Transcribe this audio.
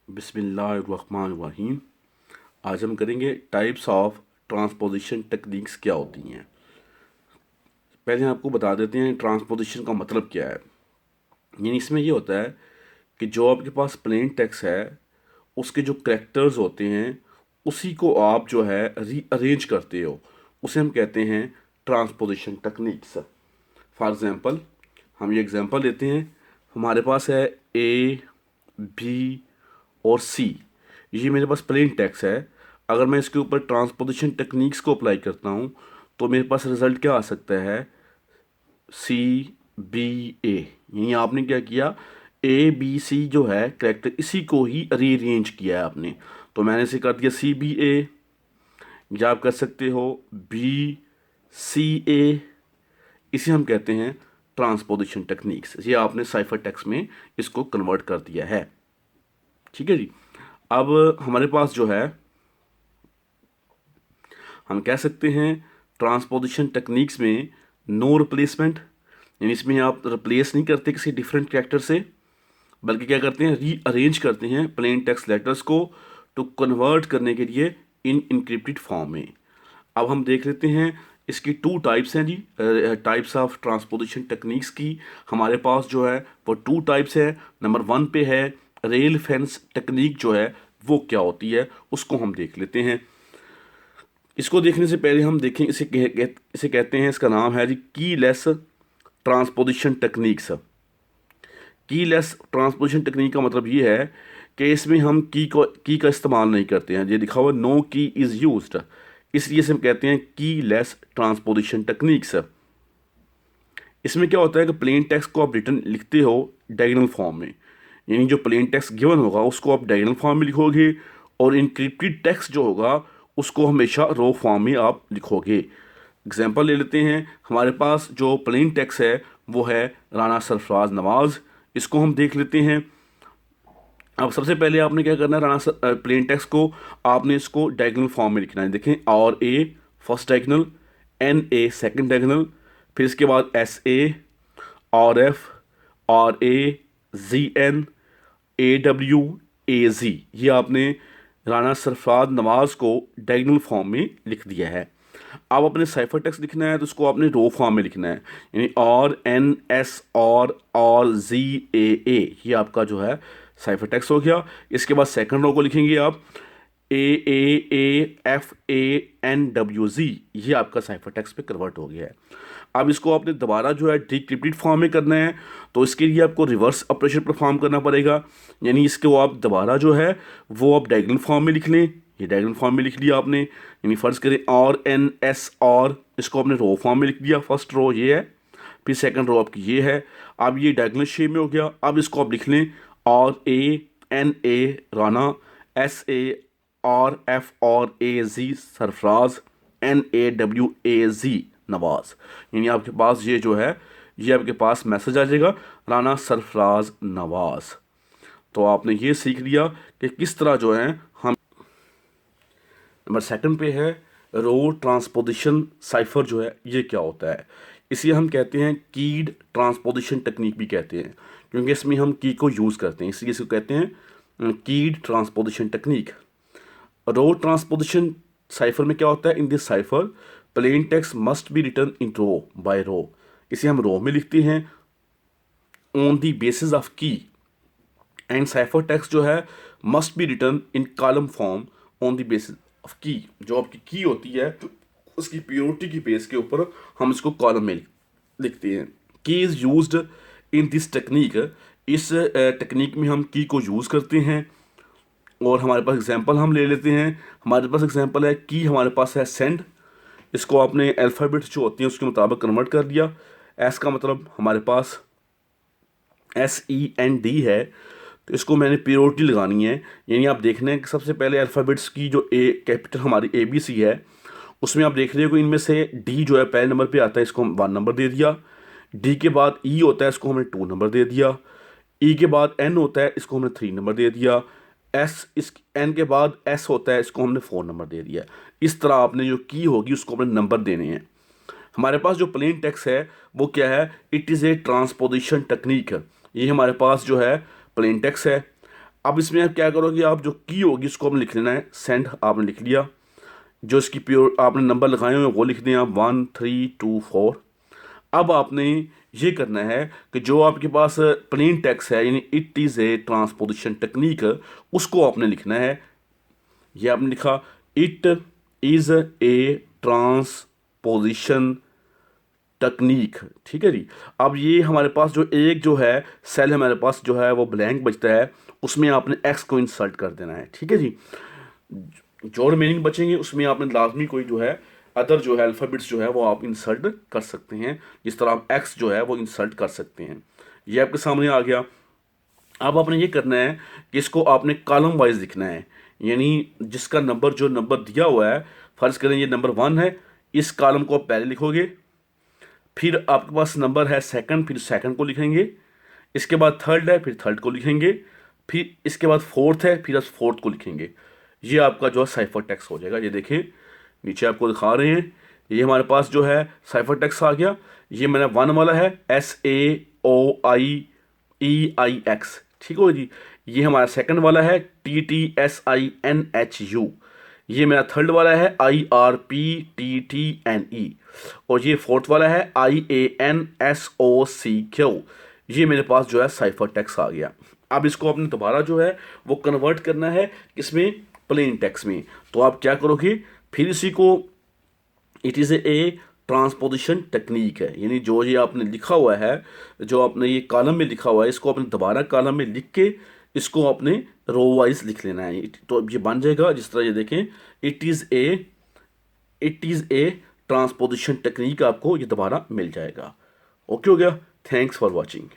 बिस्मिल्लाहिर्रहमानिर्रहीम। आज हम करेंगे टाइप्स ऑफ ट्रांसपोजिशन टेक्निक्स क्या होती हैं। पहले आपको बता देते हैं ट्रांसपोजिशन का मतलब क्या है। यानी इसमें ये होता है कि जो आपके पास प्लेन टेक्स्ट है उसके जो करेक्टर्स होते हैं उसी को आप जो है रीअरेंज करते हो, उसे हम कहते हैं ट्रांसपोजिशन टेक्निक्स। फॉर एग्ज़ाम्पल हम ये एग्ज़ाम्पल लेते हैं। हमारे पास है ए, बी और सी। ये मेरे पास प्लेन टेक्स्ट है। अगर मैं इसके ऊपर ट्रांसपोजिशन टेक्निक्स को अप्लाई करता हूँ तो मेरे पास रिजल्ट क्या आ सकता है, सी बी ए। यानी आपने क्या किया, ए बी सी जो है करेक्टर इसी को ही रीअरेंज किया है आपने। तो मैंने इसे कर दिया सी बी ए, या आप कर सकते हो बी सी ए। इसे हम कहते हैं ट्रांसपोजिशन टेक्निक्स। ये आपने साइफर टेक्स्ट में इसको कन्वर्ट कर दिया है। ठीक है जी। अब हमारे पास जो है हम कह सकते हैं ट्रांसपोजिशन टेक्निक्स में नो रिप्लेसमेंट। यानी इसमें आप रिप्लेस नहीं करते किसी डिफरेंट कैरेक्टर से, बल्कि क्या करते हैं, रीअरेंज करते हैं प्लेन टेक्स्ट लेटर्स को टू कन्वर्ट करने के लिए इन इनक्रिप्टेड फॉर्म में। अब हम देख लेते हैं इसकी टू टाइप्स हैं जी। टाइप्स ऑफ ट्रांसपोजिशन टेक्निक्स की हमारे पास जो है वो टू टाइप्स है। नंबर वन पे है रेल फेंस टेक्निक, जो है वो क्या होती है उसको हम देख लेते हैं। इसको देखने से पहले हम देखें इसे कहते हैं, इसका नाम है जी keyless transposition techniques. Keyless transposition technique का मतलब ये है कि इसमें हम की का इस्तेमाल नहीं करते हैं। ये लिखा हुआ नो की इज़ यूज्ड, इसलिए इसे हम कहते हैं कीलेस ट्रांसपोजिशन टेक्निक्स। इसमें क्या होता है कि प्लेन टेक्स्ट को आप रिटर्न लिखते हो डायगोनल फॉर्म में। यानी जो प्लेन टेक्स्ट गिवन होगा उसको आप डायगोनल फॉर्म में लिखोगे, और इनक्रिप्टेड टेक्स्ट जो होगा उसको हमेशा रो फॉर्म में आप लिखोगे। एग्जांपल ले लेते हैं। हमारे पास जो प्लेन टेक्स्ट है वो है राना सरफराज नवाज़। इसको हम देख लेते हैं। अब सबसे पहले आपने क्या करना है, प्लेन टेक्स्ट को आपने इसको डायगोनल फॉर्म में लिखना है। देखें, और A first diagonal, N A second diagonal, फिर इसके बाद एस ए, और एफ, और A, G N, A W, A जी। ये आपने राना सरफराज नवाज को डायगोनल फॉर्म में लिख दिया है। अब अपने साइफर टेक्स्ट लिखना है तो उसको आपने रो फॉर्म में लिखना है। यानी और एन एस और जी ए, ये आपका जो है साइफर टेक्स्ट हो गया। इसके बाद सेकंड रो को लिखेंगे आप A F A N W G. ये आपका साइफर टेक्स्ट पे कन्वर्ट हो गया है। अब इसको आपने दोबारा जो है डिक्रिप्टेड फॉर्म में करना है, तो इसके लिए आपको रिवर्स ऑपरेशन परफॉर्म करना पड़ेगा। यानी इसको आप दोबारा जो है वो आप डायगोनल फॉर्म में लिख लें। ये डायगोनल फॉर्म में लिख लिया आपने। यानी फर्स्ट करें और एन एस, और इसको आपने रो फॉर्म में लिख दिया। फर्स्ट रो ये है, फिर सेकंड रो आपकी ये है। अब ये डायगोनल शेप में हो गया। अब इसको आप लिख लें और A N A Rana, S A और एफ और A G Sarfaraz, N A W A G Nawaz. यानी आपके पास ये जो है ये आपके पास मैसेज आ जाएगा राना सरफराज नवाज। तो आपने ये सीख लिया कि किस तरह जो है हम। नंबर सेकंड पे है रो ट्रांसपोजिशन साइफर, जो है ये क्या होता है। इसे हम कहते हैं कीड ट्रांसपोजिशन टेक्निक भी कहते हैं, क्योंकि इसमें हम की को यूज़ करते हैं, इसलिए इसको कहते हैं keyed transposition technique. Row transposition cipher में क्या होता है, in this cipher plain text must be written in row by row. इसे हम रो में लिखते हैं on the basis of key, and cipher text जो है must be written in column form on the basis of key. जो आपकी की होती है तो उसकी प्योरिटी की बेस के ऊपर हम इसको कॉलम में लिखते हैं। की is used in this technique. इस टेक्निक में हम की को यूज़ करते हैं। और हमारे पास एग्जांपल हम ले लेते हैं। हमारे पास एग्जांपल है की, हमारे पास है सेंड। इसको आपने अल्फ़ाबेट्स जो होती हैं उसके मुताबिक कन्वर्ट कर दिया। एस का मतलब हमारे पास SEND है, तो इसको मैंने प्योरिटी लगानी है। यानी आप देख रहे हैं कि सबसे पहले अल्फ़ाबेट्स की जो ए कैपिटल हमारी ABC है उसमें आप देख रहे हो कि इनमें से D जो है पहले नंबर पे आता है, इसको हम 1 नंबर दे दिया। D के बाद E होता है, इसको हमने 2 नंबर दे दिया। E के बाद N होता है, इसको हमने 3 नंबर दे दिया। इस N के बाद S होता है, इसको हमने 4 नंबर दे दिया। इस तरह आपने जो की होगी उसको अपने नंबर देने हैं। हमारे पास जो प्लेन टेक्स्ट है वो क्या है, it is a transposition technique. ये हमारे पास जो है प्लेन टेक्स्ट है। अब इसमें आप क्या करोगे, आप जो की होगी उसको आपने लिख लेना है। सेंड आपने लिख लिया, जो इसकी प्योर आपने नंबर लगाए हुए हैं वो लिख दें आप 1 3 2 4। अब आपने ये करना है कि जो आपके पास प्लेन टेक्स्ट है यानी it is a transposition technique, उसको आपने लिखना है। ये आपने लिखा it is a transposition technique, ठीक है जी। अब ये हमारे पास जो एक जो है सेल हमारे पास जो है वो ब्लैंक बचता है, उसमें आपने एक्स को इंसर्ट कर देना है, ठीक है जी। जो रिमेनिंग बचेंगे उसमें आपने लाजमी कोई जो है अदर जो है अल्फ़ाबेट्स जो है वो आप इंसर्ट कर सकते हैं, जिस तरह आप एक्स जो है वो इंसर्ट कर सकते हैं। ये आपके सामने आ गया। अब आपने ये करना है कि इसको आपने कॉलम वाइज लिखना है, यानी जिसका नंबर जो नंबर दिया हुआ है, फ़र्ज़ करें ये नंबर 1 है, इस कॉलम को आप पहले लिखोगे, फिर आपके पास नंबर है सेकंड, फिर सेकंड को लिखेंगे, इसके बाद थर्ड है, फिर थर्ड को लिखेंगे, फिर इसके बाद फोर्थ है, फिर आप फोर्थ को लिखेंगे। ये आपका जो है साइफर टेक्स्ट हो जाएगा। ये देखें नीचे आपको दिखा रहे हैं, ये हमारे पास जो है साइफर टेक्स्ट आ गया। ये मेरा 1 वाला है SAOIEIX, ठीक हो जी। ये हमारा सेकंड वाला है TTSINHU। ये मेरा थर्ड वाला है IRPTTNE। और ये फोर्थ वाला है IANSOCQ। ये मेरे पास जो है साइफर टेक्स्ट आ गया। अब इसको आपने दोबारा जो है वो कन्वर्ट करना है इसमें प्लेन टेक्स्ट में। तो आप क्या करोगे, फिर इसी को it is a transposition technique है, यानी जो ये आपने लिखा हुआ है, जो आपने ये कॉलम में लिखा हुआ है, इसको आपने दोबारा कॉलम में लिख के इसको आपने रो वाइज लिख लेना है। तो अब ये बन जाएगा जिस तरह ये देखें, it is a transposition technique, आपको ये दोबारा मिल जाएगा। ओके हो गया। Thanks for watching.